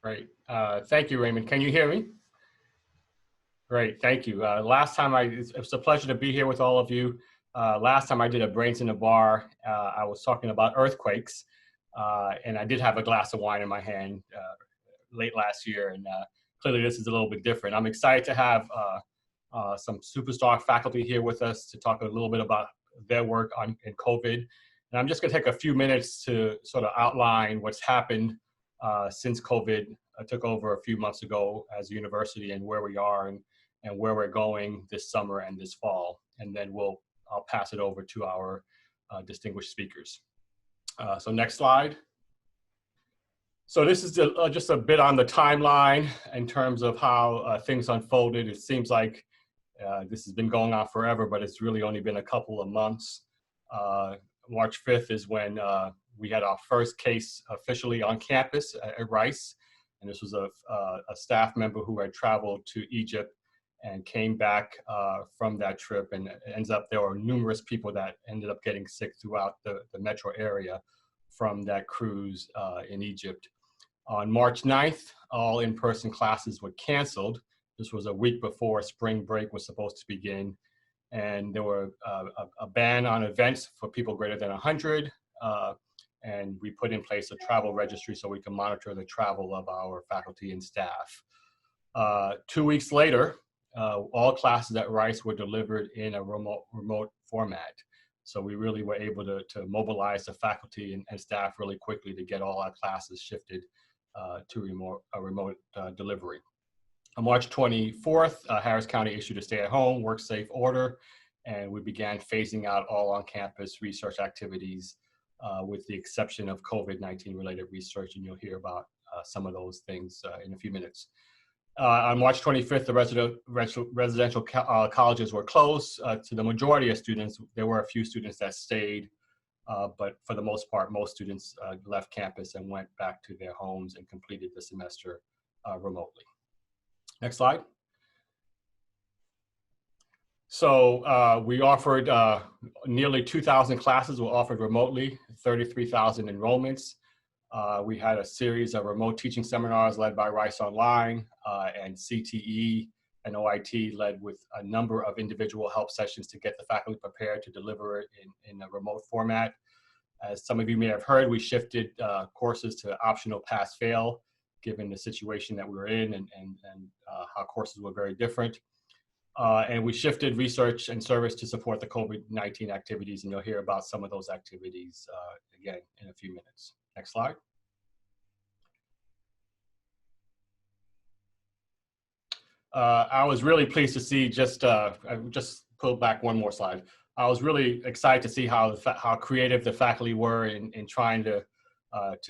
Great. Thank you, Raymond. Can you hear me? Great. Thank you. It was a pleasure to be here with all of you. Last time I did a Brains in a Bar, I was talking about earthquakes, and I did have a glass of wine in my hand late last year, and clearly this is a little bit different. I'm excited to have some superstar faculty here with us to talk a little bit about their work in COVID. And I'm just going to take a few minutes to sort of outline what's happened since COVID took over a few months ago as a university, and where we are and where we're going this summer and this fall. And then I'll pass it over to our distinguished speakers. So next slide. So this is just a bit on the timeline in terms of how things unfolded. It seems like this has been going on forever, but it's really only been a couple of months. March 5th is when we had our first case officially on campus at Rice. And this was a staff member who had traveled to Egypt and came back from that trip. And it ends up there were numerous people that ended up getting sick throughout the metro area from that cruise in Egypt. On March 9th, all in-person classes were canceled. This was a week before spring break was supposed to begin. And there were a ban on events for people greater than 100. And we put in place a travel registry so we can monitor the travel of our faculty and staff. 2 weeks later, all classes at Rice were delivered in a remote format. So we really were able to mobilize the faculty and staff really quickly to get all our classes shifted to a remote delivery. On March 24th, Harris County issued a stay-at-home, work-safe order, and we began phasing out all on-campus research activities with the exception of COVID-19 related research, and you'll hear about some of those things in a few minutes. On March 25th, the residential colleges were closed to the majority of students. There were a few students that stayed, but for the most part, most students left campus and went back to their homes and completed the semester remotely. Next slide. So we offered nearly 2,000 classes were offered remotely, 33,000 enrollments. We had a series of remote teaching seminars led by Rice Online, and CTE and OIT led with a number of individual help sessions to get the faculty prepared to deliver it in a remote format. As some of you may have heard, we shifted courses to optional pass-fail, given the situation that we were in and how courses were very different. And we shifted research and service to support the COVID-19 activities, and you'll hear about some of those activities again in a few minutes. Next slide. I was really pleased to see, just pull back one more slide. I was really excited to see how creative the faculty were in trying to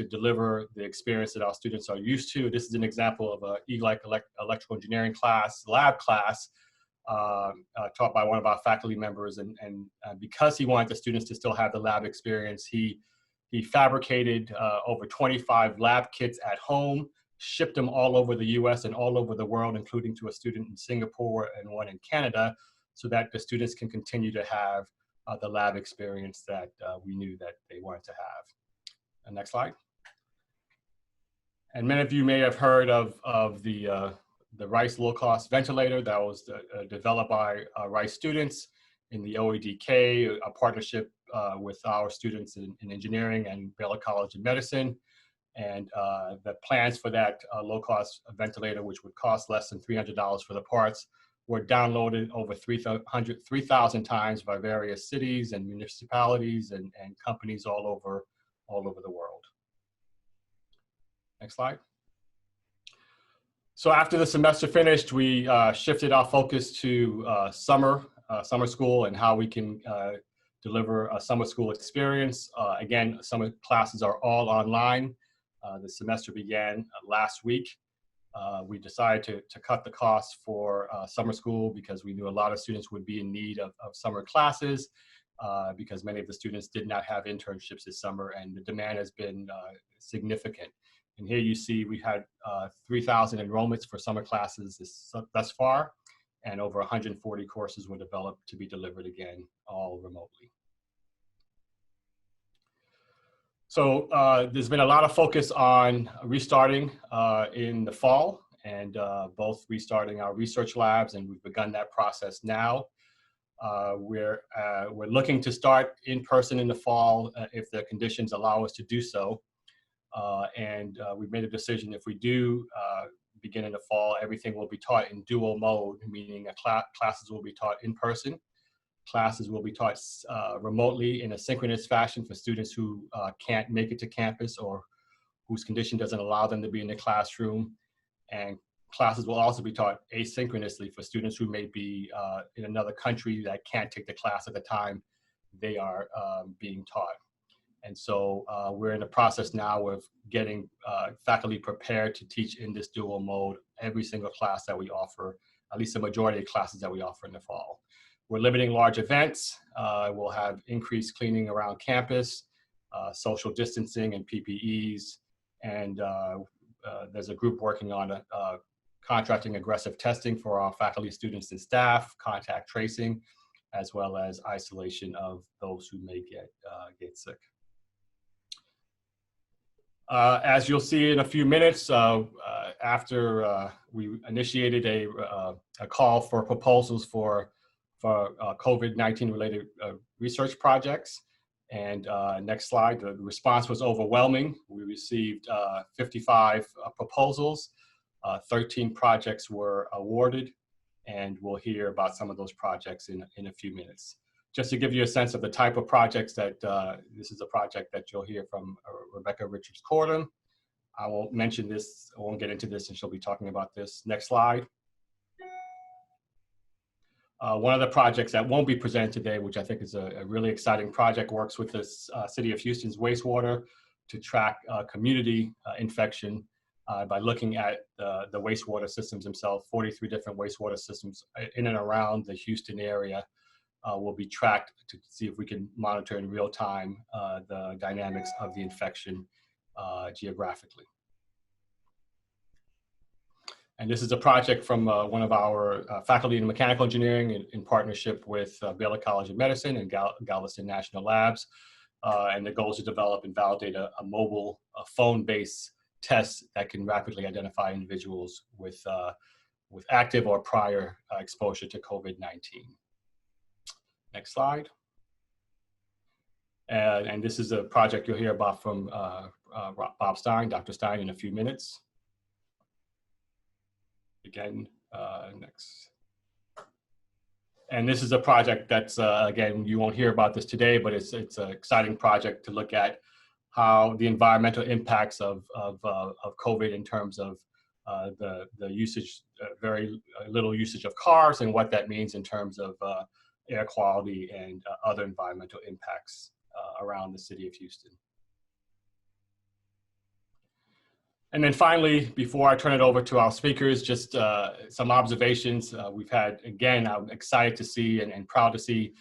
deliver the experience that our students are used to. This is an example of a electrical engineering class, lab class, taught by one of our faculty members. And because he wanted the students to still have the lab experience, he fabricated over 25 lab kits at home, shipped them all over the US and all over the world, including to a student in Singapore and one in Canada, so that the students can continue to have the lab experience that we knew that they wanted to have. And next slide. And many of you may have heard of the Rice low-cost ventilator that was developed by Rice students in the OEDK, a partnership with our students in engineering and Baylor College of Medicine. And the plans for that low-cost ventilator, which would cost less than $300 for the parts, were downloaded over 3,000 times by various cities and municipalities and companies all over the world. Next slide. So after the semester finished, we shifted our focus to summer school and how we can deliver a summer school experience. Again, summer classes are all online. The semester began last week. We decided to cut the costs for summer school because we knew a lot of students would be in need of summer classes because many of the students did not have internships this summer, and the demand has been significant. And here you see we had 3,000 enrollments for summer classes thus far, and over 140 courses were developed to be delivered again, all remotely. So there's been a lot of focus on restarting in the fall, and both restarting our research labs, and we've begun that process now. We're looking to start in person in the fall if the conditions allow us to do so. And we've made a decision, if we do begin in the fall, everything will be taught in dual mode, meaning classes will be taught in person. Classes will be taught remotely in a synchronous fashion for students who can't make it to campus or whose condition doesn't allow them to be in the classroom. And classes will also be taught asynchronously for students who may be in another country that can't take the class at the time they are being taught. And so we're in the process now of getting faculty prepared to teach in this dual mode every single class that we offer, at least the majority of classes that we offer in the fall. We're limiting large events. We'll have increased cleaning around campus, social distancing and PPEs, and there's a group working on contracting aggressive testing for our faculty, students, and staff, contact tracing, as well as isolation of those who may get sick. As you'll see in a few minutes, after we initiated a call for proposals for COVID-19 related research projects. And next slide, the response was overwhelming. We received 55 proposals, 13 projects were awarded, and we'll hear about some of those projects in a few minutes. Just to give you a sense of the type of projects that, this is a project that you'll hear from Rebecca Richards-Cordon. I won't mention this, I won't get into this, and she'll be talking about this. Next slide. One of the projects that won't be presented today, which I think is a really exciting project, works with the City of Houston's wastewater to track community infection by looking at the wastewater systems themselves. 43 different wastewater systems in and around the Houston area will be tracked to see if we can monitor in real time the dynamics of the infection geographically. And this is a project from one of our faculty in mechanical engineering in partnership with Baylor College of Medicine and Galveston National Labs. And the goal is to develop and validate a mobile phone-based test that can rapidly identify individuals with active or prior exposure to COVID-19. Next slide. And this is a project you'll hear about from Bob Stein, Dr. Stein, in a few minutes. Again, next. And this is a project that's, again, you won't hear about this today, but it's an exciting project to look at how the environmental impacts of COVID in terms of the usage, very little usage of cars, and what that means in terms of air quality and other environmental impacts around the city of Houston. And then finally, before I turn it over to our speakers, just some observations. We've had, again, I'm excited to see and proud to see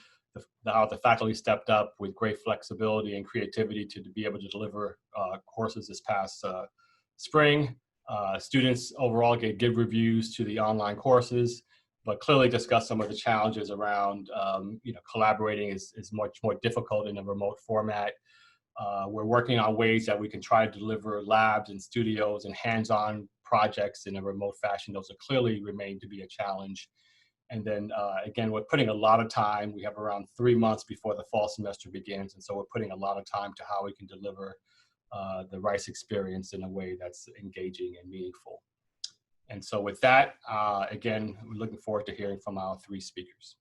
how the faculty stepped up with great flexibility and creativity to be able to deliver courses this past spring. Students overall gave good reviews to the online courses, but clearly discussed some of the challenges around collaborating is much more difficult in a remote format. We're working on ways that we can try to deliver labs and studios and hands-on projects in a remote fashion. Those are clearly remain to be a challenge. And then again, we're putting a lot of time. We have around 3 months before the fall semester begins. And so we're putting a lot of time to how we can deliver the Rice experience in a way that's engaging and meaningful. And so with that, again, we're looking forward to hearing from our three speakers.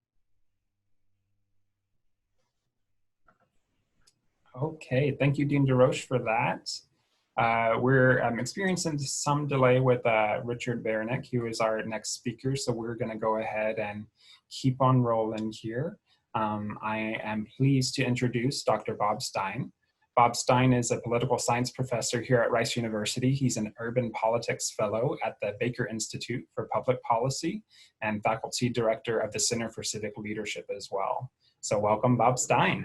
Okay, thank you, Dean DesRoches, for that. We're experiencing some delay with Richard Baraniuk, who is our next speaker, so we're going to go ahead and keep on rolling here. I am pleased to introduce Dr. Bob Stein. Bob Stein is a political science professor here at Rice University. He's an urban politics fellow at the Baker Institute for Public Policy and faculty director of the Center for Civic Leadership as well. So welcome, Bob Stein.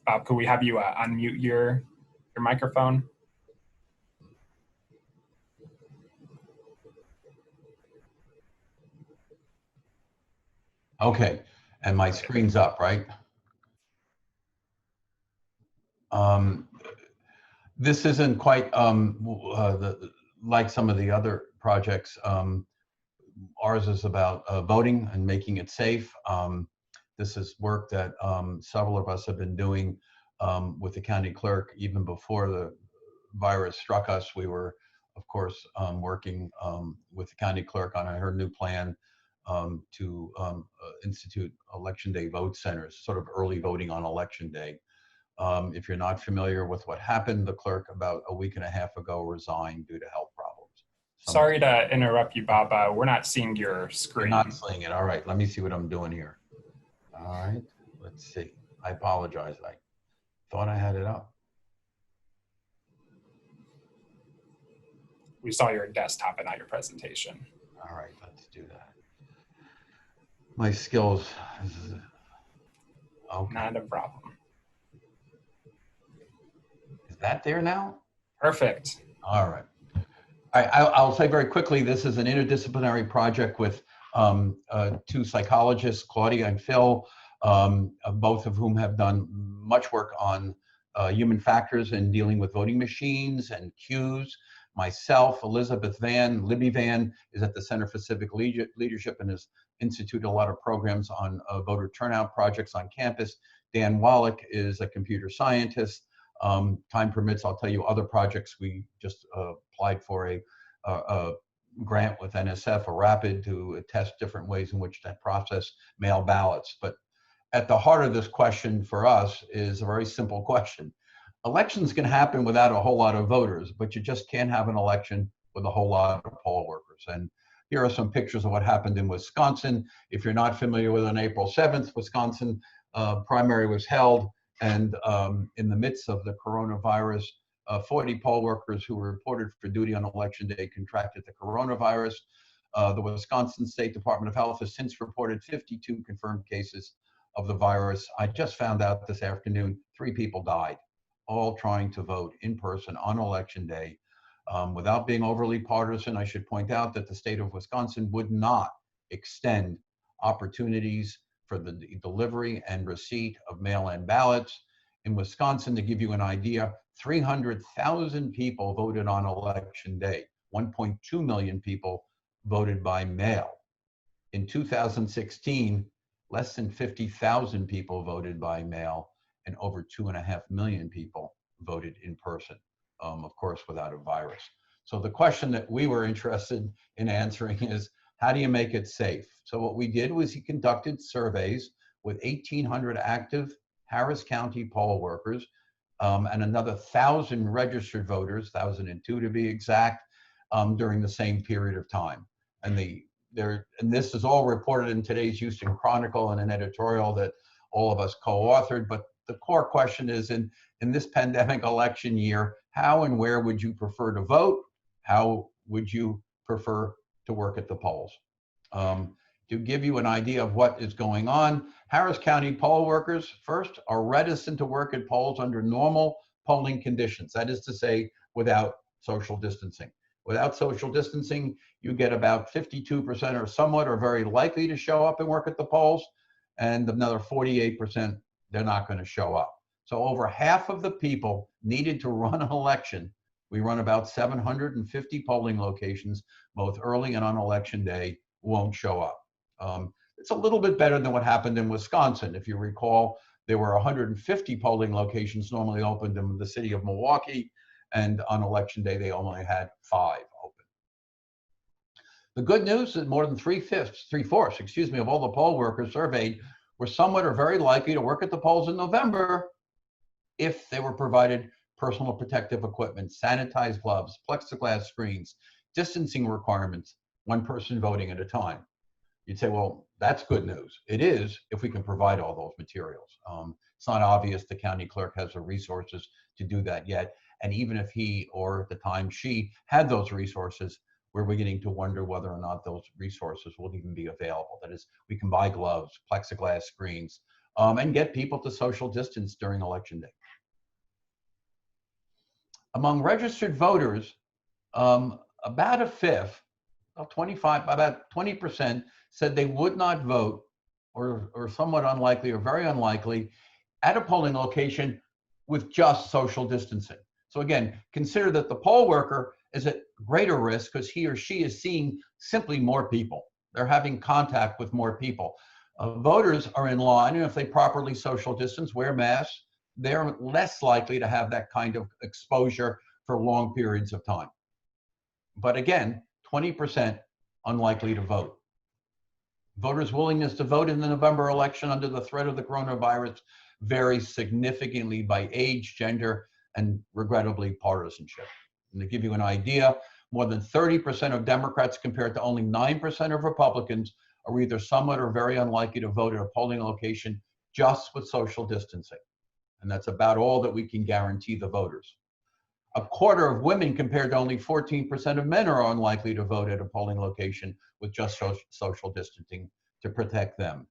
Bob, could we have you unmute your microphone? Okay, and my screen's up, right? This isn't quite like some of the other projects. Ours is about voting and making it safe. This is work that several of us have been doing with the county clerk. Even before the virus struck us, we were, of course, working with the county clerk on her new plan to institute election day vote centers, sort of early voting on election day. If you're not familiar with what happened, the clerk about a week and a half ago resigned due to health problems. Sorry to interrupt you, Bob. We're not seeing your screen. You're not seeing it. All right, let me see what I'm doing here. All right, let's see. I apologize. I thought I had it up. We saw your desktop and not your presentation. All right, let's do that. My skills. Okay. Not a problem. Is that there now? Perfect. All right. I'll say very quickly, this is an interdisciplinary project with two psychologists, Claudia and Phil, both of whom have done much work on human factors in dealing with voting machines and queues. Myself, Elizabeth Libby Van, is at the Center for Civic Leadership and has instituted a lot of programs on voter turnout projects on campus. Dan Wallach is a computer scientist. Time permits, I'll tell you other projects. We just applied for a grant with NSF, a rapid, to test different ways in which to process mail ballots. But at the heart of this question for us is a very simple question. Elections can happen without a whole lot of voters, but you just can't have an election with a whole lot of poll workers. And here are some pictures of what happened in Wisconsin. If you're not familiar with, on April 7th, Wisconsin primary was held. And in the midst of the coronavirus, 40 poll workers who were reported for duty on election day contracted the coronavirus. The Wisconsin State Department of Health has since reported 52 confirmed cases of the virus. I just found out this afternoon, 3 people died, all trying to vote in person on election day. Without being overly partisan, I should point out that the state of Wisconsin would not extend opportunities for the delivery and receipt of mail-in ballots. In Wisconsin, to give you an idea, 300,000 people voted on election day. 1.2 million people voted by mail. In 2016, less than 50,000 people voted by mail, and over 2.5 million people voted in person, of course, without a virus. So the question that we were interested in answering is, how do you make it safe? So what we did was he conducted surveys with 1,800 active Harris County poll workers and another 1,000 registered voters, 1,002 to be exact, during the same period of time. And this is all reported in today's Houston Chronicle and an editorial that all of us co-authored. But the core question is, in this pandemic election year, how and where would you prefer to vote? How would you prefer to work at the polls? To give you an idea of what is going on, Harris County poll workers, first, are reticent to work at polls under normal polling conditions. That is to say, without social distancing. Without social distancing, you get about 52% or somewhat are very likely to show up and work at the polls, and another 48%, they're not going to show up. So over half of the people needed to run an election. We run about 750 polling locations, both early and on election day, won't show up. It's a little bit better than what happened in Wisconsin. If you recall, there were 150 polling locations normally opened in the city of Milwaukee, and on election day, they only had 5 open. The good news is more than 3/4 of all the poll workers surveyed were somewhat or very likely to work at the polls in November if they were provided personal protective equipment, sanitized gloves, plexiglass screens, distancing requirements, 1 person voting at a time. You'd say, well, that's good news. It is, if we can provide all those materials. It's not obvious the county clerk has the resources to do that yet. And even if he, or at the time she, had those resources, we're beginning to wonder whether or not those resources will even be available. That is, we can buy gloves, plexiglass screens, and get people to social distance during election day. Among registered voters, about a fifth, about 20% said they would not vote or somewhat unlikely or very unlikely at a polling location with just social distancing. So again, consider that the poll worker is at greater risk because he or she is seeing simply more people. They're having contact with more people. Voters are in line, and if they properly social distance, wear masks, they're less likely to have that kind of exposure for long periods of time. But again, 20% unlikely to vote. Voters' willingness to vote in the November election under the threat of the coronavirus varies significantly by age, gender, and regrettably partisanship. And to give you an idea, more than 30% of Democrats compared to only 9% of Republicans are either somewhat or very unlikely to vote at a polling location just with social distancing. And that's about all that we can guarantee the voters. A quarter of women compared to only 14% of men are unlikely to vote at a polling location with just social distancing to protect them.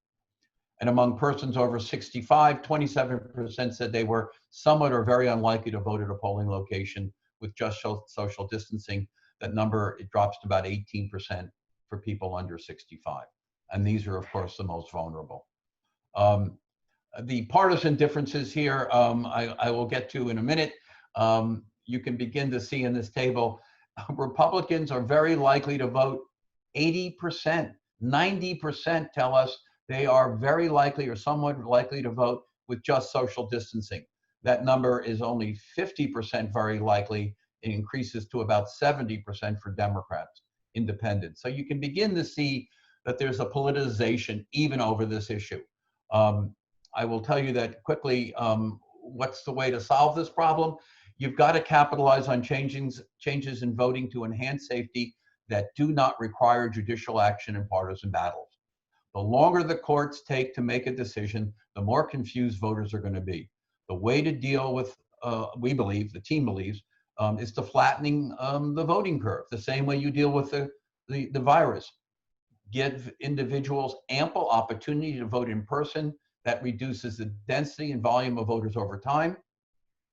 And among persons over 65, 27% said they were somewhat or very unlikely to vote at a polling location with just social distancing. That number, it drops to about 18% for people under 65. And these are, of course, the most vulnerable. The partisan differences here, I will get to in a minute. You can begin to see in this table, Republicans are very likely to vote 80%. 90% tell us they are very likely or somewhat likely to vote with just social distancing. That number is only 50% very likely. It increases to about 70% for Democrats, independents. So you can begin to see that there's a politicization even over this issue. I will tell you that quickly, what's the way to solve this problem? You've got to capitalize on changes in voting to enhance safety that do not require judicial action in partisan battles. The longer the courts take to make a decision, the more confused voters are going to be. The way to deal with, we believe, the team believes, is to flattening the voting curve, the same way you deal with the virus. Give individuals ample opportunity to vote in person. That reduces the density and volume of voters over time.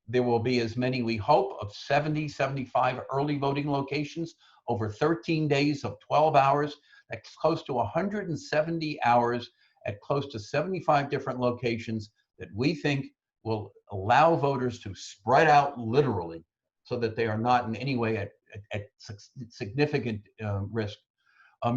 There will be as many, we hope, of 70, 75 early voting locations over 13 days of 12 hours. That's close to 170 hours at close to 75 different locations that we think will allow voters to spread out literally so that they are not in any way at significant risk.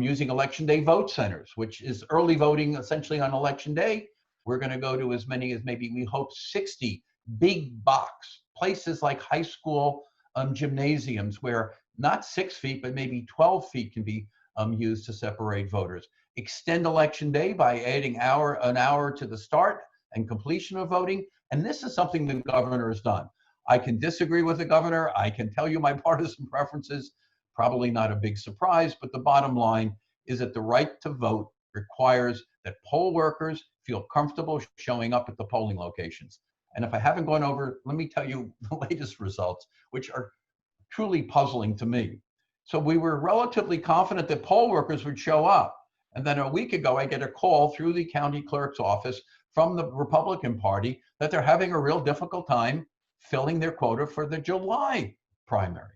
Using election day vote centers, which is early voting essentially on election day. We're going to go to as many as maybe we hope 60 big box places like high school gymnasiums where not 6 feet, but maybe 12 feet can be used to separate voters. Extend election day by adding an hour to the start and completion of voting. And this is something the governor has done. I can disagree with the governor. I can tell you my partisan preferences, probably not a big surprise, but the bottom line is that the right to vote requires that poll workers feel comfortable showing up at the polling locations. And if I haven't gone over, let me tell you the latest results, which are truly puzzling to me. So we were relatively confident that poll workers would show up. And then a week ago, I get a call through the county clerk's office from the Republican Party that they're having a real difficult time filling their quota for the July primary.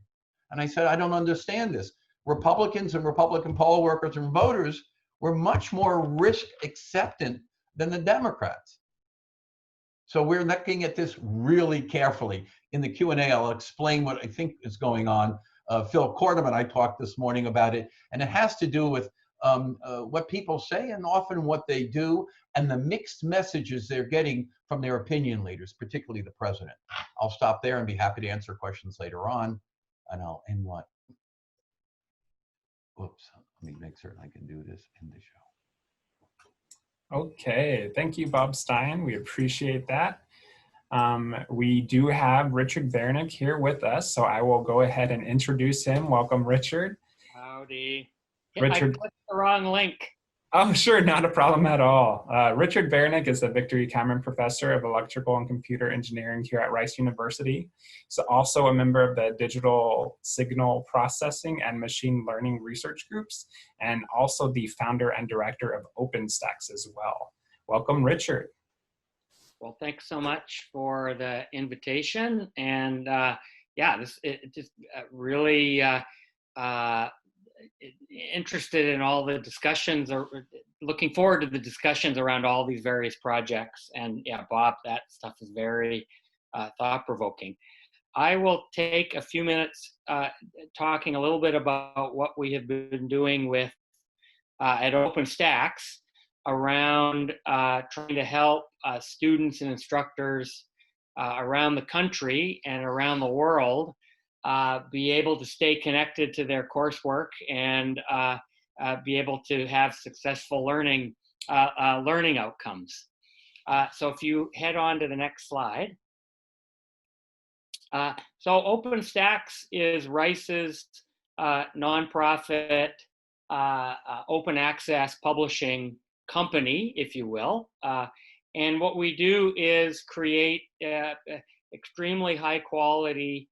And I said, I don't understand this. Republicans and Republican poll workers and voters were much more risk acceptant than the Democrats. So we're looking at this really carefully. In the Q&A, I'll explain what I think is going on. Phil Kortum and I talked this morning about it, and it has to do with what people say and often what they do and the mixed messages they're getting from their opinion leaders, particularly the president. I'll stop there and be happy to answer questions later on, and I'll end what? Whoops, let me make certain I can do this in the show. Okay, thank you, Bob Stein. We appreciate that. We do have Richard Baraniuk here with us, so I will go ahead and introduce him. Welcome, Richard. Howdy. Richard. I clicked the wrong link. Oh, sure, not a problem at all. Richard Baraniuk is the Victory Cameron Professor of Electrical and Computer Engineering here at Rice University. He's also a member of the Digital Signal Processing and Machine Learning Research Groups, and also the founder and director of OpenStax as well. Welcome, Richard. Well, thanks so much for the invitation. And yeah, it just really interested in all the discussions, or looking forward to the discussions around all these various projects. And yeah, Bob, that stuff is very thought-provoking. I will take a few minutes talking a little bit about what we have been doing with at OpenStax around trying to help students and instructors around the country and around the world be able to stay connected to their coursework and be able to have successful learning outcomes. So if you head on to the next slide. So OpenStax is Rice's nonprofit open access publishing company, if you will. And what we do is create extremely high quality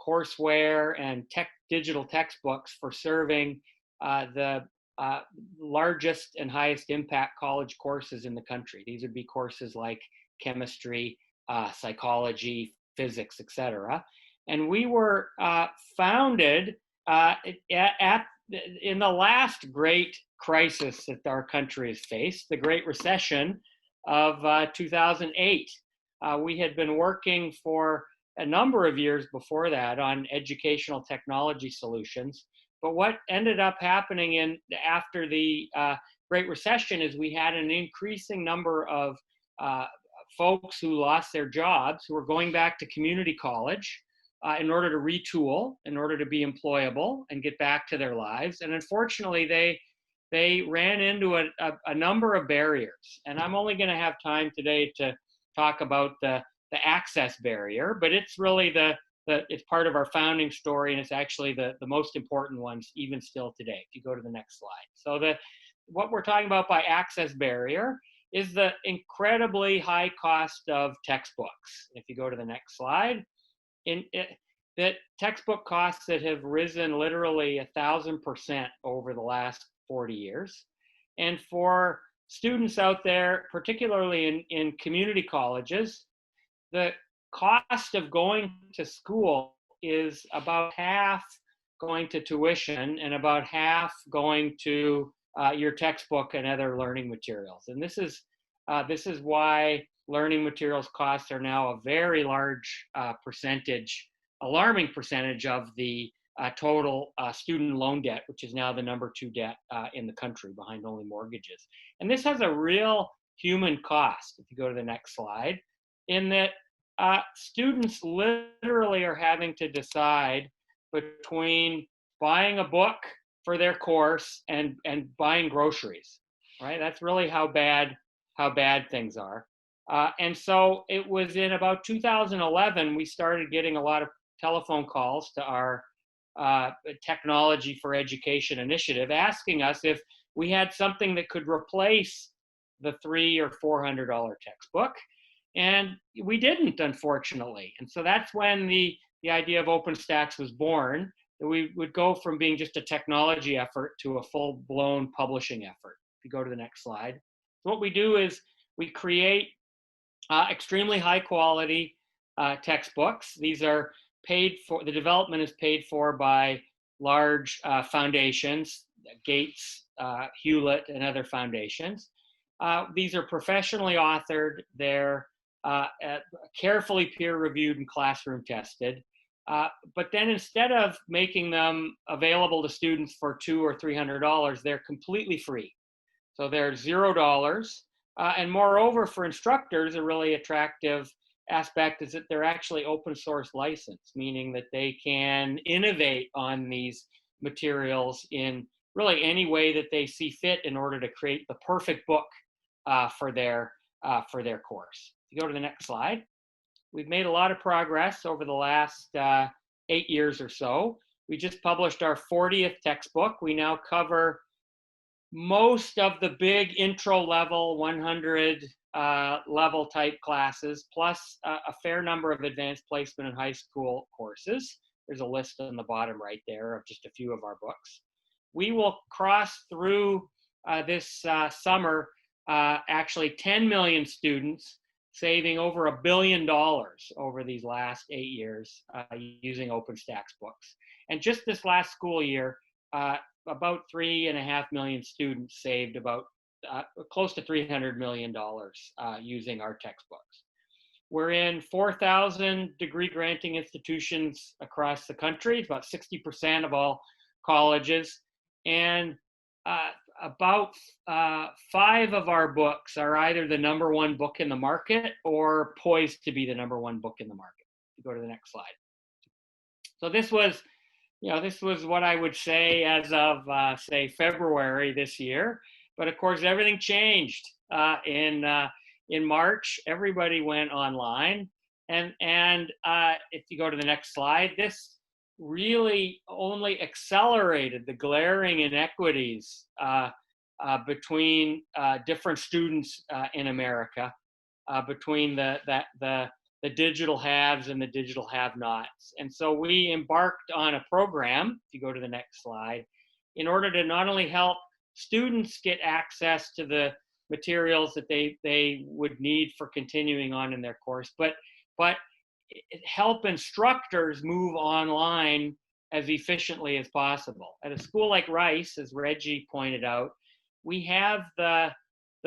courseware and digital textbooks for serving the largest and highest impact college courses in the country. These would be courses like chemistry, psychology, physics, etc. And we were founded in the last great crisis that our country has faced, the Great Recession of 2008. We had been working for a number of years before that on educational technology solutions. But what ended up happening after the Great Recession is we had an increasing number of folks who lost their jobs, who were going back to community college in order to retool, in order to be employable and get back to their lives. And unfortunately, they ran into a number of barriers. And I'm only going to have time today to talk about the access barrier, but it's really it's part of our founding story, and it's actually the most important ones even still today. If you go to the next slide. So what we're talking about by access barrier is the incredibly high cost of textbooks. If you go to the next slide, that textbook costs that have risen literally 1,000% over the last 40 years. And for students out there, particularly in community colleges, the cost of going to school is about half going to tuition and about half going to your textbook and other learning materials. And this is why learning materials costs are now a very large alarming percentage of the total student loan debt, which is now the #2 debt in the country behind only mortgages. And this has a real human cost, if you go to the next slide, in that students literally are having to decide between buying a book for their course and buying groceries, right? That's really how bad things are. And so it was in about 2011, we started getting a lot of telephone calls to our Technology for Education initiative, asking us if we had something that could replace the $300 or $400 textbook. And we didn't, unfortunately. And so that's when the idea of OpenStax was born, that we would go from being just a technology effort to a full-blown publishing effort. If you go to the next slide. So what we do is we create extremely high-quality textbooks. These are paid for, the development is paid for by large foundations, Gates, Hewlett, and other foundations. These are professionally authored. They're carefully peer-reviewed and classroom tested. But then instead of making them available to students for $200 or $300, they're completely free. So they're $0. And moreover, for instructors, a really attractive aspect is that they're actually open source licensed, meaning that they can innovate on these materials in really any way that they see fit in order to create the perfect book for their course. If you go to the next slide. We've made a lot of progress over the last 8 years or so. We just published our 40th textbook. We now cover most of the big intro level, 100 level type classes, plus a fair number of advanced placement and high school courses. There's a list on the bottom right there of just a few of our books. We will cross through this summer actually 10 million students saving over $1 billion over these last 8 years using OpenStax books. And just this last school year, about 3.5 million students saved about close to $300 million using our textbooks. We're in 4,000 degree granting institutions across the country, about 60% of all colleges. And about 5 of our books are either the #1 book in the market or poised to be the #1 book in the market. Go to the next slide. So this was, this was what I would say as of, say, February this year. But of course, everything changed in March. Everybody went online. And if you go to the next slide, this really only accelerated the glaring inequities between different students in America, between the digital haves and the digital have-nots. And so we embarked on a program, if you go to the next slide, in order to not only help students get access to the materials that they would need for continuing on in their course, but help instructors move online as efficiently as possible. At a school like Rice, as Reggie pointed out, we have the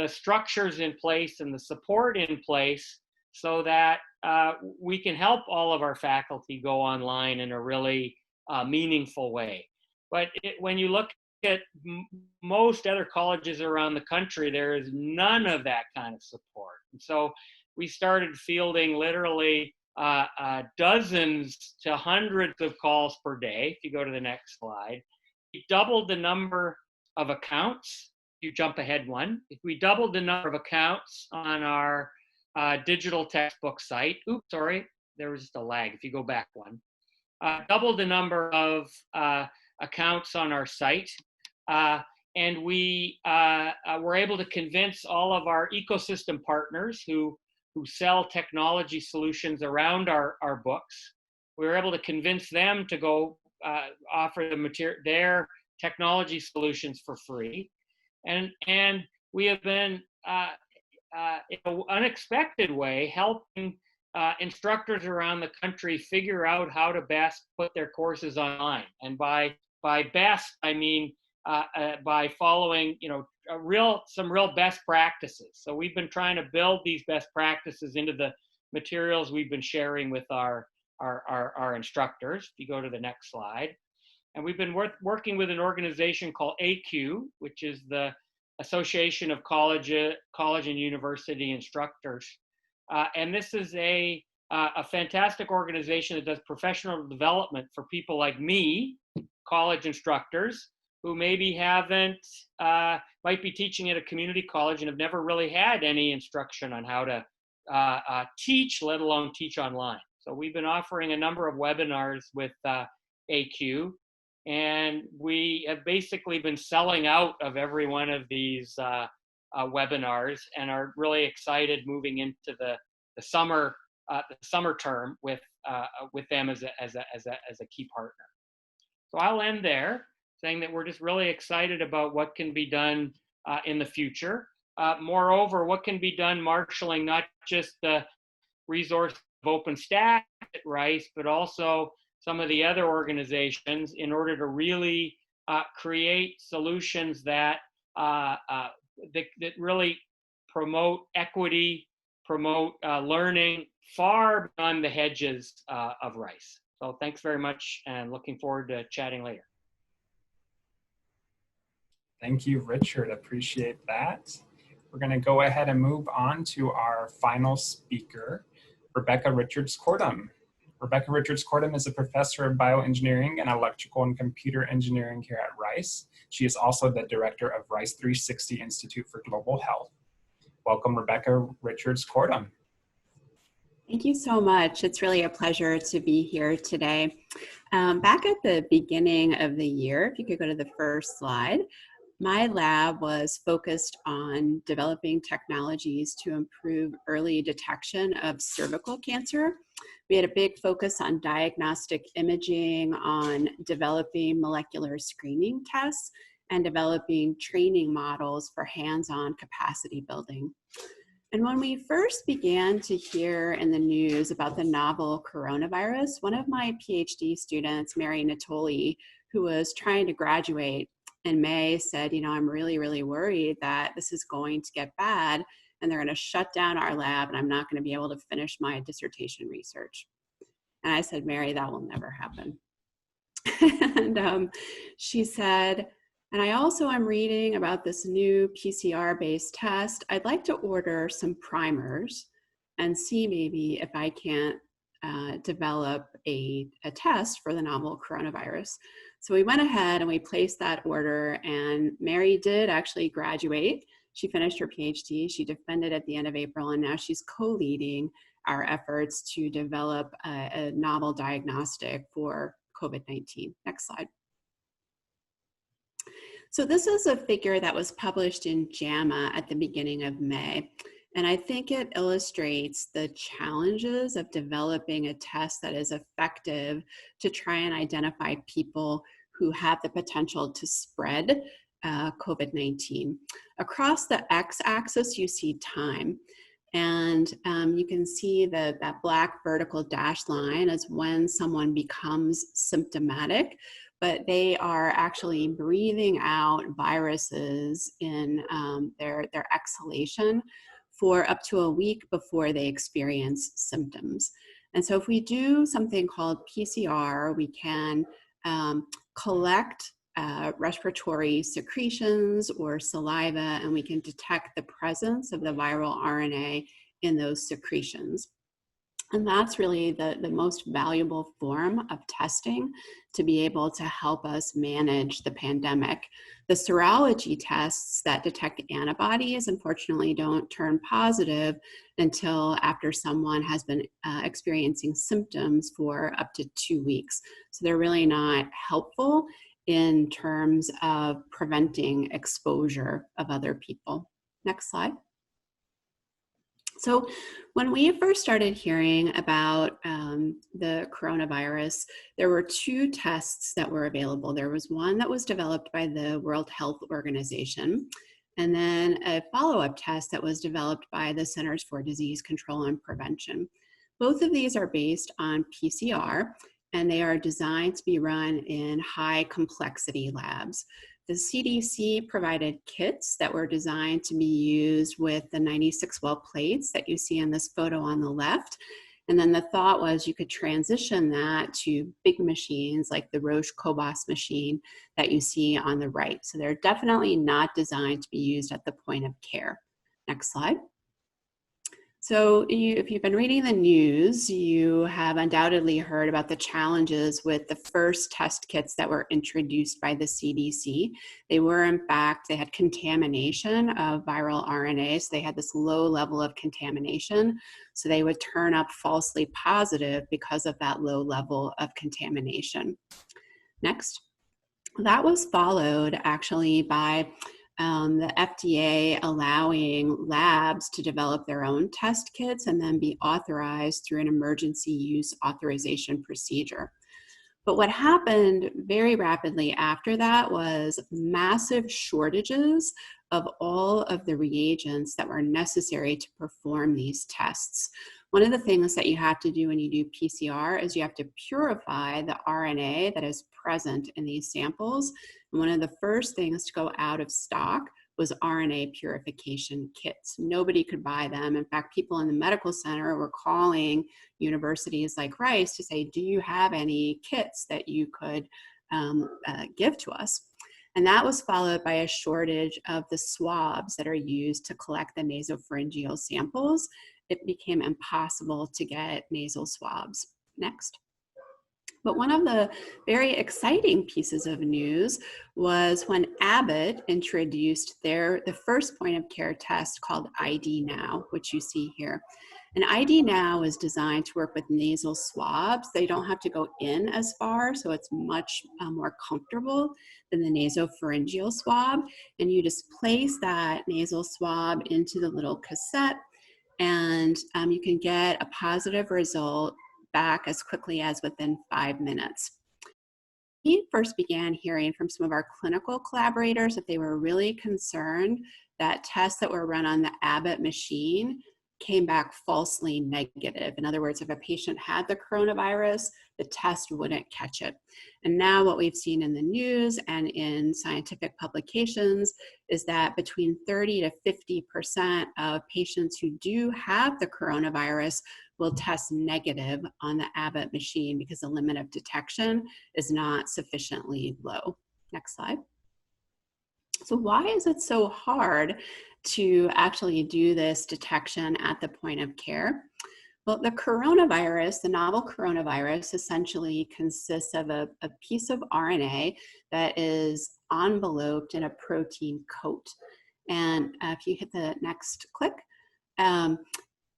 structures in place and the support in place so that we can help all of our faculty go online in a really meaningful way. But when you look at most other colleges around the country, there is none of that kind of support. And so we started fielding literally dozens to hundreds of calls per day. If you go to the next slide, we doubled the number of accounts. You jump ahead one. If we doubled the number of accounts on our digital textbook site, oops, sorry, there was just a lag. If you go back one, doubled the number of accounts on our site. And we were able to convince all of our ecosystem partners who sell technology solutions around our books. We were able to convince them to go offer their technology solutions for free. And we have been, in an unexpected way, helping instructors around the country figure out how to best put their courses online. And by best, I mean by following, some real best practices. So we've been trying to build these best practices into the materials we've been sharing with our instructors. If you go to the next slide. And we've been working with an organization called AQ, which is the Association of College and University Instructors. And this is a fantastic organization that does professional development for people like me, college instructors, who maybe might be teaching at a community college and have never really had any instruction on how to teach, let alone teach online. So we've been offering a number of webinars with AQ, and we have basically been selling out of every one of these webinars and are really excited moving into the summer term with them as a key partner. So I'll end there, saying that we're just really excited about what can be done in the future. Moreover, what can be done marshaling not just the resource of OpenStax at Rice, but also some of the other organizations in order to really create solutions that really promote equity, promote learning far beyond the hedges of Rice. So thanks very much, and looking forward to chatting later. Thank you, Richard. Appreciate that. We're going to go ahead and move on to our final speaker, Rebecca Richards-Cordum. Rebecca Richards-Cordum is a professor of bioengineering and electrical and computer engineering here at Rice. She is also the director of Rice 360 Institute for Global Health. Welcome, Rebecca Richards-Cordum. Thank you so much. It's really a pleasure to be here today. Back at the beginning of the year, if you could go to the first slide, my lab was focused on developing technologies to improve early detection of cervical cancer. We had a big focus on diagnostic imaging, on developing molecular screening tests, and developing training models for hands-on capacity building. And when we first began to hear in the news about the novel coronavirus, one of my PhD students, Mary Natoli, who was trying to graduate in May, said, you know, I'm really, really worried that this is going to get bad and they're going to shut down our lab and I'm not going to be able to finish my dissertation research. And I said, Mary, that will never happen. And she said, and I also am reading about this new PCR-based test. I'd like to order some primers and see maybe if I can't develop a test for the novel coronavirus. So we went ahead and we placed that order, and Mary did actually graduate. She finished her PhD. She defended at the end of April, and now she's co-leading our efforts to develop a novel diagnostic for COVID-19. Next slide. So this is a figure that was published in JAMA at the beginning of May. And I think it illustrates the challenges of developing a test that is effective to try and identify people who have the potential to spread COVID-19. Across the x-axis, you see time. And you can see that black vertical dashed line is when someone becomes symptomatic, but they are actually breathing out viruses in their exhalation for up to a week before they experience symptoms. And so if we do something called PCR, we can collect respiratory secretions or saliva, and we can detect the presence of the viral RNA in those secretions. And that's really the most valuable form of testing to be able to help us manage the pandemic. The serology tests that detect antibodies, unfortunately, don't turn positive until after someone has been experiencing symptoms for up to 2 weeks. So they're really not helpful in terms of preventing exposure of other people. Next slide. So when we first started hearing about the coronavirus, there were 2 tests that were available. There was one that was developed by the World Health Organization, and then a follow-up test that was developed by the Centers for Disease Control and Prevention. Both of these are based on PCR, and they are designed to be run in high complexity labs. The CDC provided kits that were designed to be used with the 96 well plates that you see in this photo on the left. And then the thought was you could transition that to big machines like the Roche Cobas machine that you see on the right. So they're definitely not designed to be used at the point of care. Next slide. So if you've been reading the news, you have undoubtedly heard about the challenges with the first test kits that were introduced by the CDC. They were, in fact, they had contamination of viral RNA. So they had this low level of contamination. So they would turn up falsely positive because of that low level of contamination. Next. That was followed actually by the FDA allowing labs to develop their own test kits and then be authorized through an emergency use authorization procedure. But what happened very rapidly after that was massive shortages of all of the reagents that were necessary to perform these tests. One of the things that you have to do when you do PCR is you have to purify the RNA that is present in these samples. And one of the first things to go out of stock was RNA purification kits. Nobody could buy them. In fact, people in the medical center were calling universities like Rice to say, do you have any kits that you could give to us? And that was followed by a shortage of the swabs that are used to collect the nasopharyngeal samples. It became impossible to get nasal swabs. Next. But one of the very exciting pieces of news was when Abbott introduced the first point of care test called ID Now, which you see here. And ID Now is designed to work with nasal swabs. They don't have to go in as far, so it's much more comfortable than the nasopharyngeal swab. And you just place that nasal swab into the little cassette, and you can get a positive result back as quickly as within 5 minutes. We first began hearing from some of our clinical collaborators that they were really concerned that tests that were run on the Abbott machine came back falsely negative. In other words, if a patient had the coronavirus, the test wouldn't catch it. And now what we've seen in the news and in scientific publications is that between 30 to 50% of patients who do have the coronavirus will test negative on the Abbott machine because the limit of detection is not sufficiently low. Next slide. So why is it so hard to actually do this detection at the point of care? Well, the coronavirus, the novel coronavirus, essentially consists of a piece of RNA that is enveloped in a protein coat. And if you hit the next click,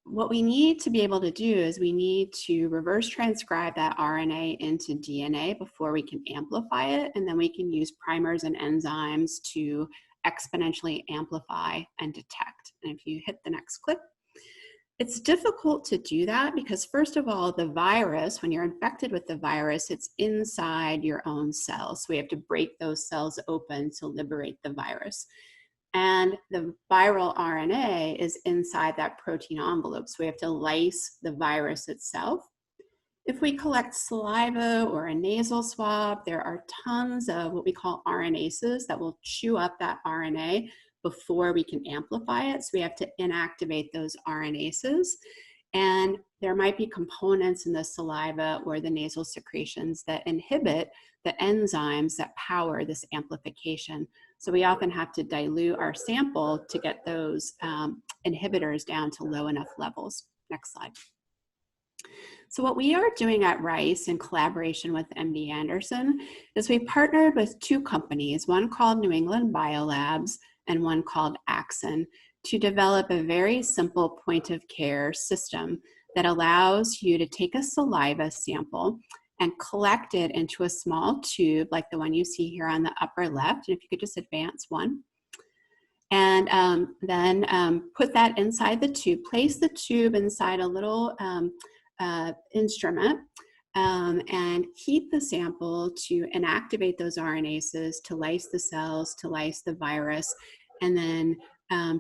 what we need to be able to do is we need to reverse transcribe that RNA into DNA before we can amplify it, and then we can use primers and enzymes to exponentially amplify and detect. And if you hit the next click, it's difficult to do that because, first of all, the virus, when you're infected with the virus, it's inside your own cells. So we have to break those cells open to liberate the virus. And the viral RNA is inside that protein envelope. So we have to lyse the virus itself. If we collect saliva or a nasal swab, there are tons of what we call RNases that will chew up that RNA before we can amplify it. So we have to inactivate those RNases. And there might be components in the saliva or the nasal secretions that inhibit the enzymes that power this amplification. So we often have to dilute our sample to get those inhibitors down to low enough levels. Next slide. So what we are doing at Rice in collaboration with MD Anderson is we partnered with two companies, one called New England Biolabs and one called Axon, to develop a very simple point of care system that allows you to take a saliva sample and collect it into a small tube like the one you see here on the upper left. And if you could just advance one. And then put that inside the tube, place the tube inside a little instrument and heat the sample to inactivate those RNases, to lyse the cells, to lyse the virus, and then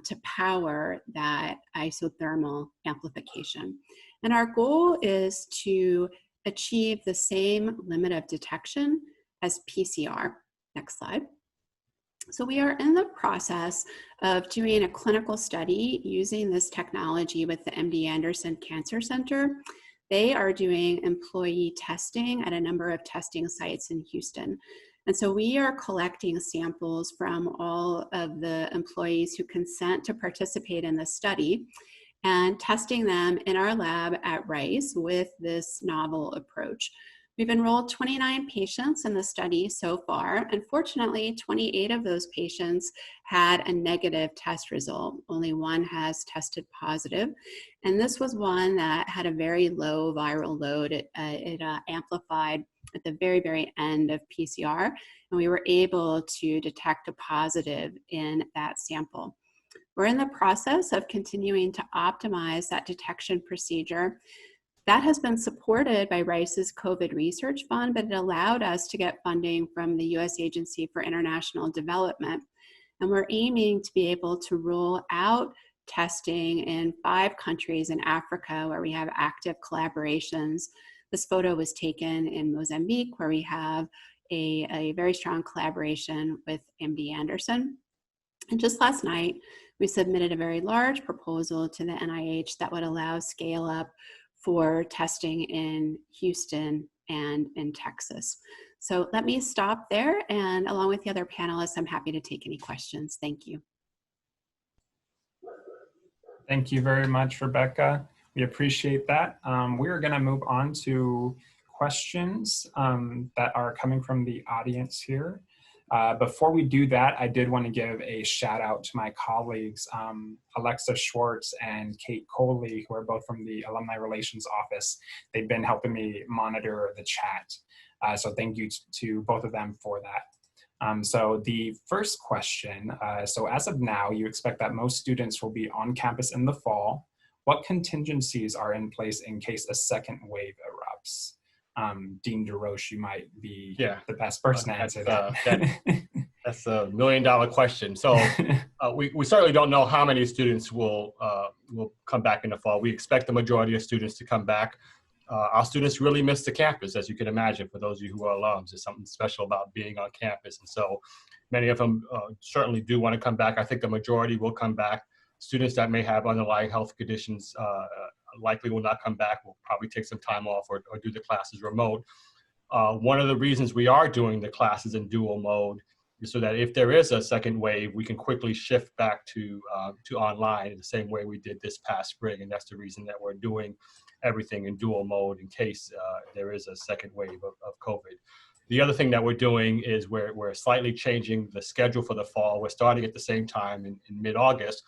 to power that isothermal amplification. And our goal is to achieve the same limit of detection as PCR. Next slide. So we are in the process of doing a clinical study using this technology with the MD Anderson Cancer Center. They are doing employee testing at a number of testing sites in Houston. And so we are collecting samples from all of the employees who consent to participate in this study and testing them in our lab at Rice with this novel approach. We've enrolled 29 patients in the study so far. Unfortunately, 28 of those patients had a negative test result. Only one has tested positive. And this was one that had a very low viral load. It amplified at the very, very end of PCR. And we were able to detect a positive in that sample. We're in the process of continuing to optimize that detection procedure. That has been supported by Rice's COVID Research Fund, but it allowed us to get funding from the U.S. Agency for International Development. And we're aiming to be able to roll out testing in 5 countries in Africa where we have active collaborations. This photo was taken in Mozambique, where we have a very strong collaboration with MD Anderson. And just last night, we submitted a very large proposal to the NIH that would allow scale up for testing in Houston and in Texas. So let me stop there, and along with the other panelists, I'm happy to take any questions. Thank you. Thank you very much, Rebecca. We appreciate that. We're gonna move on to questions that are coming from the audience here. Before we do that, I did want to give a shout out to my colleagues, Alexa Schwartz and Kate Coley, who are both from the Alumni Relations Office. They've been helping me monitor the chat. So thank you to both of them for that. So the first question, so as of now, you expect that most students will be on campus in the fall. What contingencies are in place in case a second wave erupts? Dean DesRoches, you might be the best person to answer that. That's a $1 million question. So we certainly don't know how many students will come back in the fall. We expect the majority of students to come back. Our students really miss the campus, as you can imagine. For those of you who are alums, there's something special about being on campus. And so many of them certainly do want to come back. I think the majority will come back. Students that may have underlying health conditions likely will not come back. Will probably take some time off or do the classes remote. One of the reasons we are doing the classes in dual mode is so that if there is a second wave, we can quickly shift back to online in the same way we did this past spring. And that's the reason that we're doing everything in dual mode in case there is a second wave of COVID. The other thing that we're doing is we're slightly changing the schedule for the fall. We're starting at the same time in mid-August,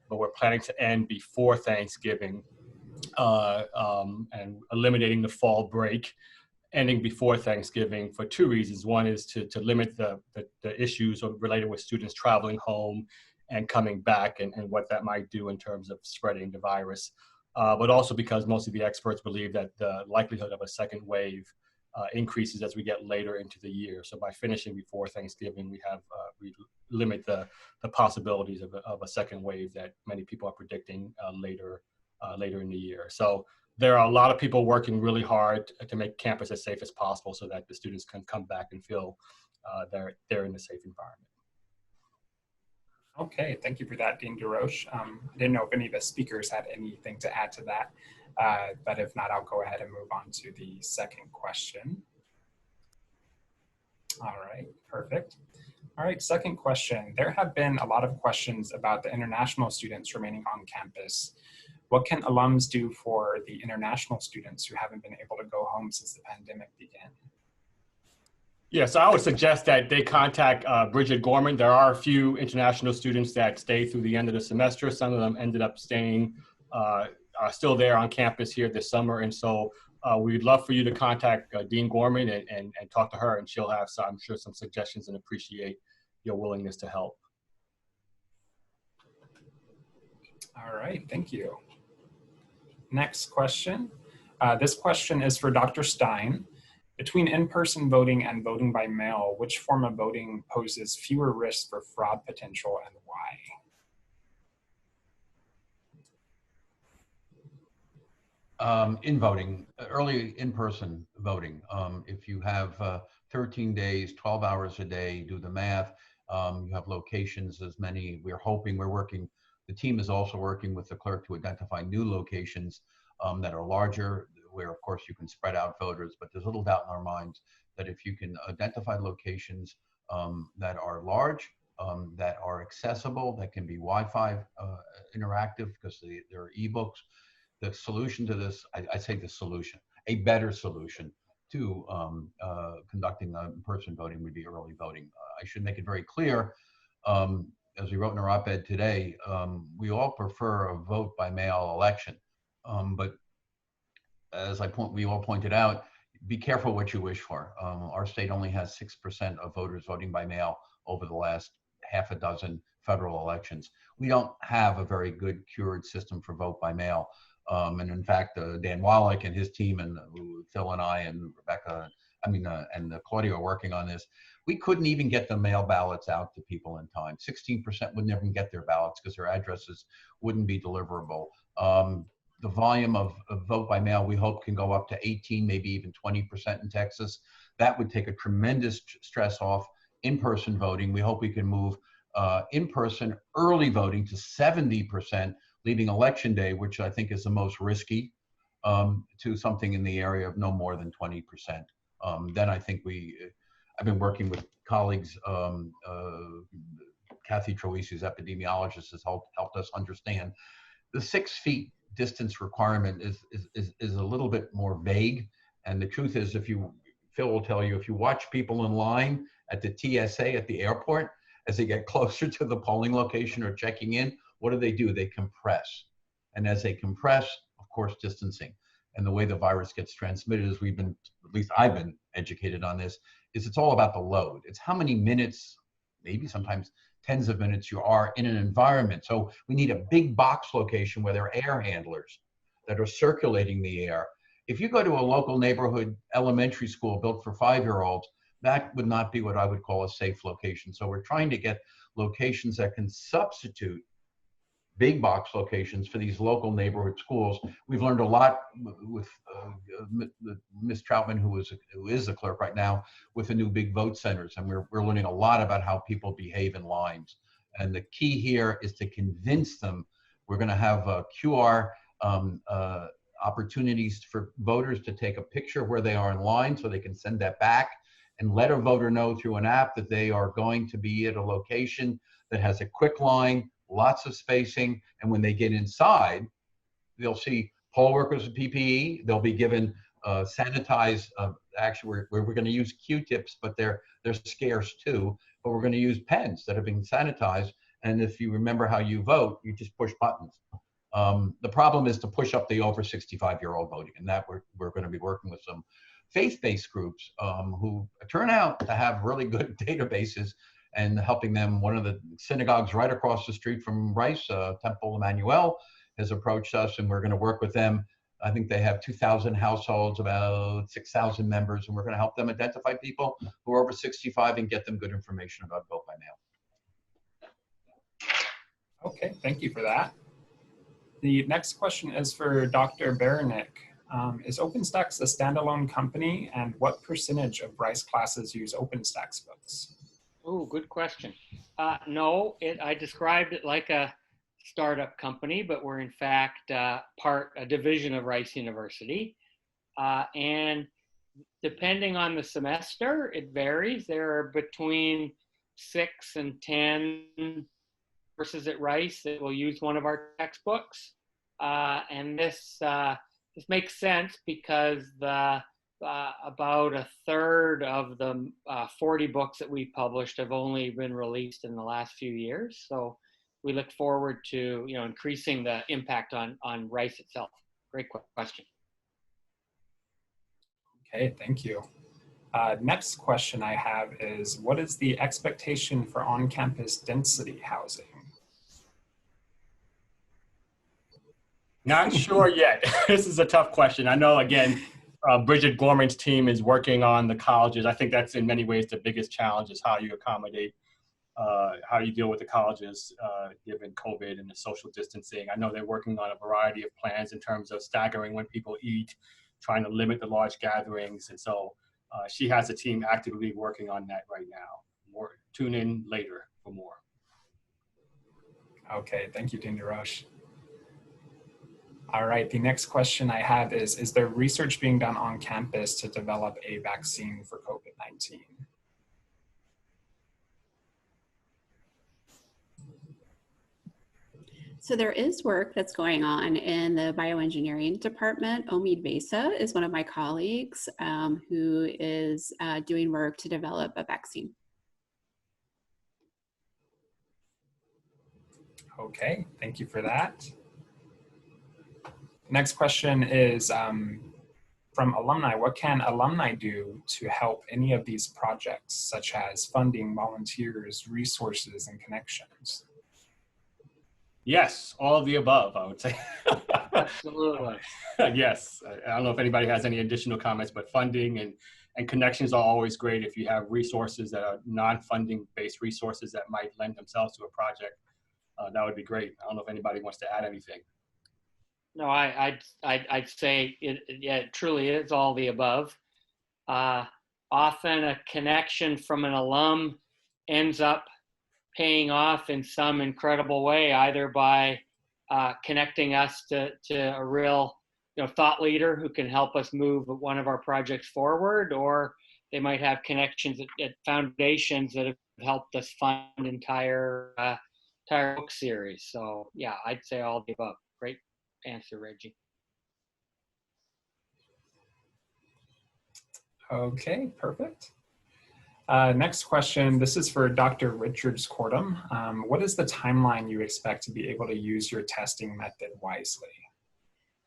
but we're planning to end before Thanksgiving and eliminating the fall break, ending before Thanksgiving for two reasons. One is to limit the issues related with students traveling home and coming back and what that might do in terms of spreading the virus. But also because most of the experts believe that the likelihood of a second wave increases as we get later into the year. So by finishing before Thanksgiving, we limit the possibilities of a second wave that many people are predicting later in the year. So there are a lot of people working really hard to make campus as safe as possible so that the students can come back and feel they're in a safe environment. Okay, thank you for that, Dean DesRoches. I didn't know if any of the speakers had anything to add to that, but if not, I'll go ahead and move on to the second question. All right, perfect. All right, second question. There have been a lot of questions about the international students remaining on campus. What can alums do for the international students who haven't been able to go home since the pandemic began? Yes, I would suggest that they contact Bridget Gorman. There are a few international students that stay through the end of the semester. Some of them ended up staying, are still there on campus here this summer. And so we'd love for you to contact Dean Gorman and talk to her, and she'll have, I'm sure, some suggestions and appreciate your willingness to help. All right, thank you. Next question. This question is for Dr. Stein. Between in-person voting and voting by mail, which form of voting poses fewer risks for fraud potential and why? In voting, early in-person voting. If you have 13 days, 12 hours a day, do the math, you have locations as many. We're hoping, the team is also working with the clerk to identify new locations that are larger, where of course you can spread out voters, but there's little doubt in our minds that if you can identify locations that are large, that are accessible, that can be Wi-Fi interactive because there are ebooks. The solution to this, I say the solution, a better solution to conducting in-person voting would be early voting. I should make it very clear, as we wrote in our op-ed today, we all prefer a vote by mail election, but as we all pointed out, be careful what you wish for. Our state only has 6% of voters voting by mail over the last half a dozen federal elections. We don't have a very good cured system for vote by mail. And in fact, Dan Wallach and his team and Phil and I and Rebecca, and Claudia are working on this. We couldn't even get the mail ballots out to people in time. 16% would never even get their ballots because their addresses wouldn't be deliverable. The volume of vote by mail, we hope, can go up to 18, maybe even 20% in Texas. That would take a tremendous stress off in-person voting. We hope we can move in-person early voting to 70%, leaving election day, which I think is the most risky, to something in the area of no more than 20%. Then I think I've been working with colleagues, Kathy Troisi, who's epidemiologist, has helped us understand the 6 feet distance requirement is a little bit more vague. And the truth is, Phil will tell you, if you watch people in line at the TSA at the airport, as they get closer to the polling location or checking in, what do? They compress. And as they compress, of course, distancing. And the way the virus gets transmitted, as at least I've been educated on this, is it's all about the load. It's how many minutes, maybe sometimes tens of minutes you are in an environment. So we need a big box location where there are air handlers that are circulating the air. If you go to a local neighborhood elementary school built for 5-year-olds, that would not be what I would call a safe location. So we're trying to get locations that can substitute big box locations for these local neighborhood schools. We've learned a lot with Ms. Troutman, who is the clerk right now, with the new big vote centers, and we're learning a lot about how people behave in lines. And the key here is to convince them. We're going to have QR opportunities for voters to take a picture of where they are in line, so they can send that back and let a voter know through an app that they are going to be at a location that has a quick line, lots of spacing, and when they get inside, they'll see poll workers with PPE. They'll be given sanitized. Actually, we're going to use Q-tips, but they're scarce too. But we're going to use pens that have been sanitized. And if you remember how you vote, you just push buttons. The problem is to push up the over 65-year-old voting, and that we're going to be working with some faith-based groups who turn out to have really good databases, and helping them. One of the synagogues right across the street from Rice, Temple Emmanuel, has approached us, and we're going to work with them. I think they have 2,000 households, about 6,000 members, and we're going to help them identify people who are over 65 and get them good information about vote by mail. Okay, thank you for that. The next question is for Dr. Baraniuk. Is OpenStax a standalone company, and what percentage of Rice classes use OpenStax books? Oh, good question. No, I described it like a startup company, but we're in fact a division of Rice University. And depending on the semester, it varies. There are between 6 and 10 courses at Rice that will use one of our textbooks. And this makes sense because about a third of the 40 books that we published have only been released in the last few years. So we look forward to increasing the impact on Rice itself. Great question. Okay, thank you. Next question I have is, what is the expectation for on-campus density housing? Not sure yet. This is a tough question. I know, again, Bridget Gorman's team is working on the colleges. I think that's in many ways the biggest challenge, is how you accommodate, how you deal with the colleges given COVID and the social distancing. I know they're working on a variety of plans in terms of staggering when people eat, trying to limit the large gatherings. And so she has a team actively working on that right now. Tune in later for more. Okay, thank you, Dean DesRoches. All right, the next question I have is there research being done on campus to develop a vaccine for COVID-19? So there is work that's going on in the bioengineering department. Omid Besa is one of my colleagues who is doing work to develop a vaccine. Okay, thank you for that. Next question is from alumni. What can alumni do to help any of these projects, such as funding, volunteers, resources, and connections? Yes, all of the above, I would say. Absolutely. Yes, I don't know if anybody has any additional comments, but funding and connections are always great. If you have resources that are non-funding based resources that might lend themselves to a project, that would be great. I don't know if anybody wants to add anything. No, I'd say it truly is all the above. Often a connection from an alum ends up paying off in some incredible way, either by connecting us to a real thought leader who can help us move one of our projects forward, or they might have connections at foundations that have helped us fund entire book series. So yeah, I'd say all the above. Great answer, Reggie. Okay, perfect. Next question, this is for Dr. Richards-Cordum. What is the timeline you expect to be able to use your testing method wisely?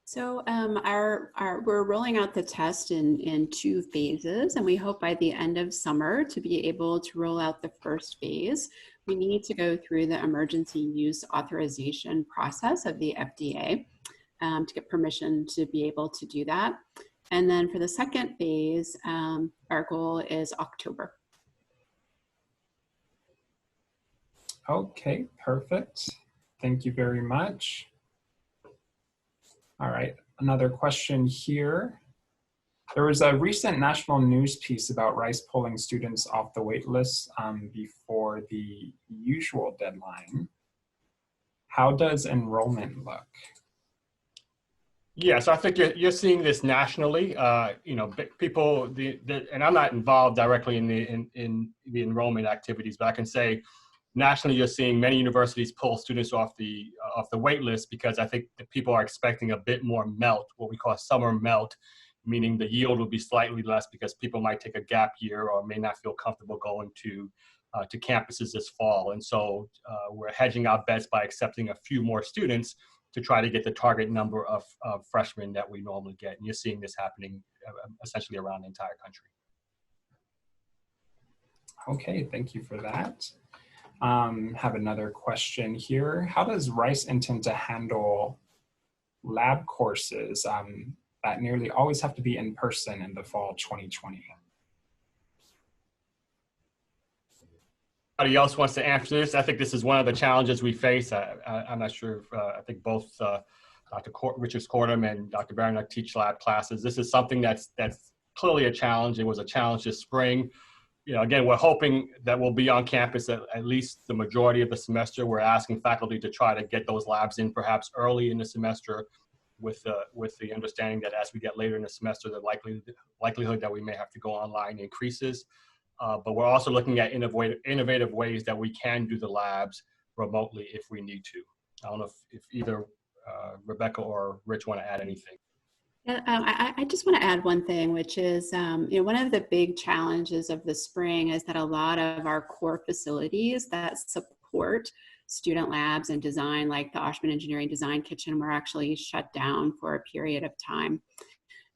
So we're rolling out the test in 2 phases, and we hope by the end of summer to be able to roll out the first phase. We need to go through the emergency use authorization process of the FDA to get permission to be able to do that. And then for the second phase, our goal is October. Okay, perfect. Thank you very much. All right, another question here. There was a recent national news piece about Rice pulling students off the wait list before the usual deadline. How does enrollment look? Yeah, so I think you're seeing this nationally. You know, people, and I'm not involved directly in the enrollment activities, but I can say nationally, you're seeing many universities pull students off the wait list because I think that people are expecting a bit more melt, what we call summer melt, meaning the yield will be slightly less because people might take a gap year or may not feel comfortable going to campuses this fall. And so we're hedging our bets by accepting a few more students to try to get the target number of freshmen that we normally get. And you're seeing this happening essentially around the entire country. Okay, thank you for that. Have another question here. How does Rice intend to handle lab courses that nearly always have to be in person in the fall 2020? Anybody else wants to answer this? I think this is one of the challenges we face. I'm not sure if, I think both Dr. Richard Cordham and Dr. Baraniuk teach lab classes. This is something that's clearly a challenge. It was a challenge this spring. You know, again, we're hoping that we'll be on campus at least the majority of the semester. We're asking faculty to try to get those labs in perhaps early in the semester with the understanding that as we get later in the semester, the likelihood that we may have to go online increases. But we're also looking at innovative ways that we can do the labs remotely if we need to. I don't know if either Rebecca or Rich want to add anything. Yeah, I just want to add one thing, which is, you know, one of the big challenges of the spring is that a lot of our core facilities that support student labs and design, like the Oshman Engineering Design Kitchen, were actually shut down for a period of time.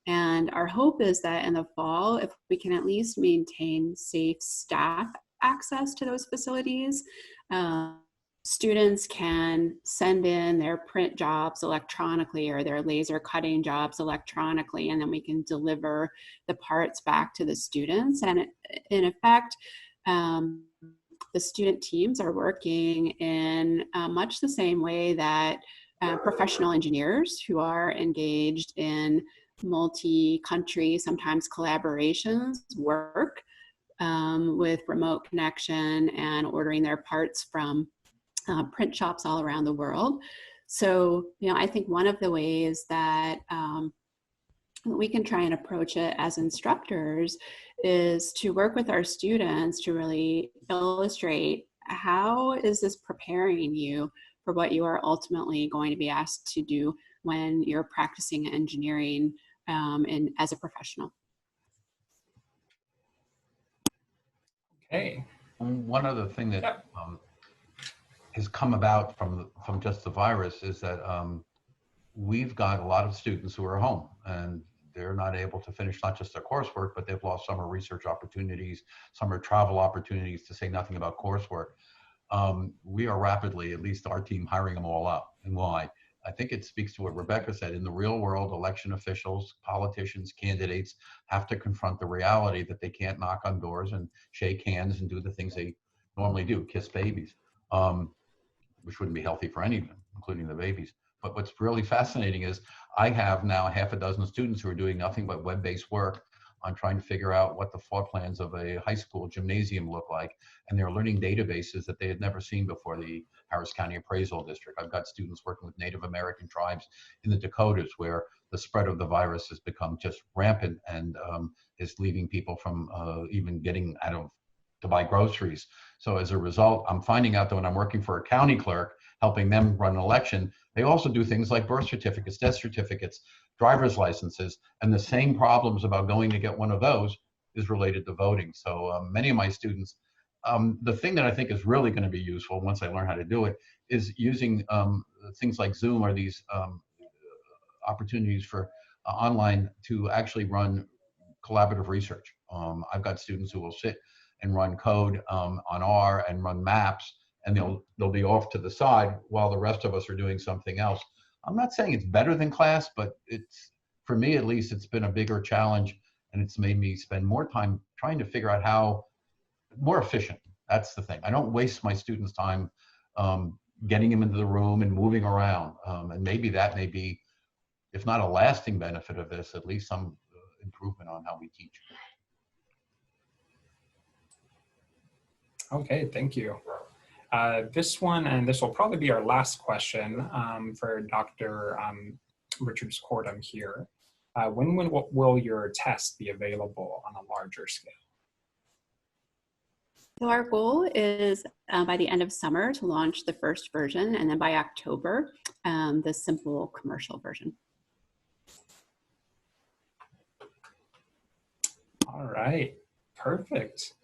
And our hope is that in the fall, if we can at least maintain safe staff access to those facilities, students can send in their print jobs electronically or their laser cutting jobs electronically, and then we can deliver the parts back to the students. And in effect, the student teams are working in much the same way that professional engineers who are engaged in multi-country, sometimes collaborations, work with remote connection and ordering their parts from print shops all around the world. So, you know, I think one of the ways that we can try and approach it as instructors is to work with our students to really illustrate how is this preparing you for what you are ultimately going to be asked to do when you're practicing engineering and as a professional. Okay. One other thing that has come about from just the virus is that we've got a lot of students who are home and they're not able to finish not just their coursework, but they've lost summer research opportunities, summer travel opportunities, to say nothing about coursework. We are rapidly, at least our team, hiring them all up. And why? I think it speaks to what Rebecca said. In the real world, election officials, politicians, candidates have to confront the reality that they can't knock on doors and shake hands and do the things they normally do, kiss babies, which wouldn't be healthy for anyone, including the babies. But what's really fascinating is I have now half a dozen students who are doing nothing but web-based work on trying to figure out what the floor plans of a high school gymnasium look like. And they're learning databases that they had never seen before the Harris County Appraisal District. I've got students working with Native American tribes in the Dakotas, where the spread of the virus has become just rampant and is leaving people from even getting out of to buy groceries. So as a result, I'm finding out that when I'm working for a county clerk, helping them run an election, they also do things like birth certificates, death certificates, driver's licenses, and the same problems about going to get one of those is related to voting. So many of my students, the thing that I think is really going to be useful once I learn how to do it is using things like Zoom or these opportunities for online to actually run collaborative research. I've got students who will sit and run code on R and run maps, and they'll be off to the side while the rest of us are doing something else. I'm not saying it's better than class, but for me at least, it's been a bigger challenge, and it's made me spend more time trying to figure out how more efficient. That's the thing. I don't waste my students' time getting them into the room and moving around. And maybe that may be, if not a lasting benefit of this, at least some improvement on how we teach. Okay, thank you. This one, and this will probably be our last question for Dr. Richards Cordham here. When will your test be available on a larger scale? So our goal is by the end of summer to launch the first version, and then by October, the simple commercial version. All right, perfect.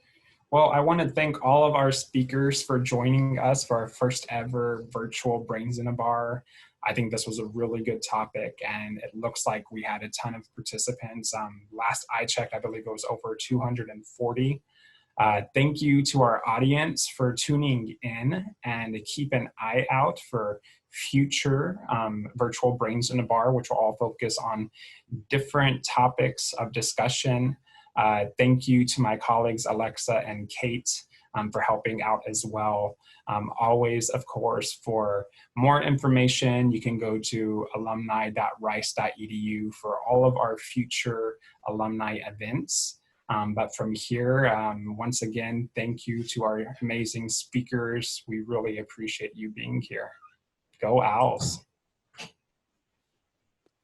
Well, I want to thank all of our speakers for joining us for our first ever virtual Brains in a Bar. I think this was a really good topic, and it looks like we had a ton of participants. Last I checked, I believe it was over 240. Thank you to our audience for tuning in, and keep an eye out for future virtual Brains in a Bar, which will all focus on different topics of discussion. Thank you to my colleagues Alexa and Kate for helping out as well. Always, of course, for more information, you can go to alumni.rice.edu for all of our future alumni events. But from here, once again, thank you to our amazing speakers. We really appreciate you being here. Go Owls.